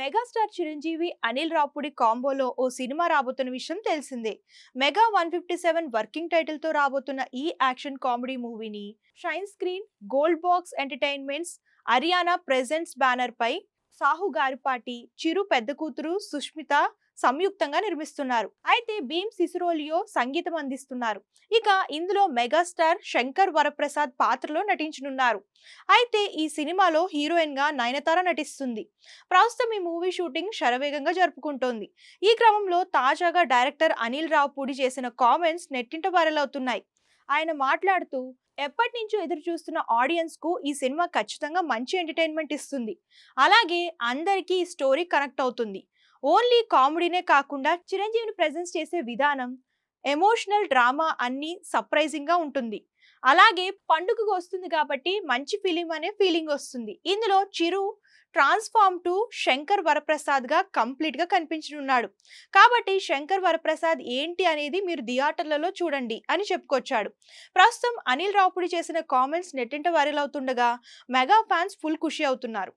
Megastar Chiranjeevi Anil Ravipudi కాంబోలో ఓ cinema రాబోతున్న విషయం తెలిసిందే. మెగా 157 వర్కింగ్ టైటిల్ తో రాబోతున్న ఈ యాక్షన్ కామెడీ మూవీని Shine Screen, Gold Box Entertainments, Ariana presents banner పై సాహు గారిపాటి, చిరు పెద్ద కూతురు సుష్మిత సంయుక్తంగా నిర్మిస్తున్నారు. అయితే భీమ్ సిసిరోలియో సంగీతం అందిస్తున్నారు. ఇక ఇందులో మెగాస్టార్ శంకర్ వరప్రసాద్ పాత్రలో నటించనున్నారు. అయితే ఈ సినిమాలో హీరోయిన్ గా నయనతార నటిస్తుంది. ప్రస్తుతం ఈ మూవీ షూటింగ్ శరవేగంగా జరుపుకుంటోంది. ఈ క్రమంలో తాజాగా డైరెక్టర్ అనిల్ రావుపూడి చేసిన కామెంట్స్ నెట్టింట వైరల్ అవుతున్నాయి. ఆయన మాట్లాడుతూ, ఎప్పటి నుంచో ఎదురు చూస్తున్న ఆడియన్స్ కు ఈ సినిమా ఖచ్చితంగా మంచి ఎంటర్టైన్మెంట్ ఇస్తుంది. అలాగే అందరికీ ఈ స్టోరీ కనెక్ట్ అవుతుంది. ఓన్లీ కామెడీనే కాకుండా చిరంజీవిని ప్రెజెన్స్ చేసే విధానం, ఎమోషనల్ డ్రామా అన్ని సర్ప్రైజింగ్ గా ఉంటుంది. అలాగే పండుగకు వస్తుంది కాబట్టి మంచి ఫిలిం అనే ఫీలింగ్ వస్తుంది. ఇందులో చిరు ట్రాన్స్ఫార్మ్ టు శంకర్ వరప్రసాద్ గా కంప్లీట్ గా కనిపించనున్నాడు. కాబట్టి శంకర్ వరప్రసాద్ ఏంటి అనేది మీరు థియేటర్లలో చూడండి అని చెప్పుకొచ్చాడు. ప్రస్తుతం అనిల్ రావుపూడి చేసిన కామెంట్స్ నెట్టింట వైరల్ అవుతుండగా మెగా ఫ్యాన్స్ ఫుల్ ఖుషి అవుతున్నారు.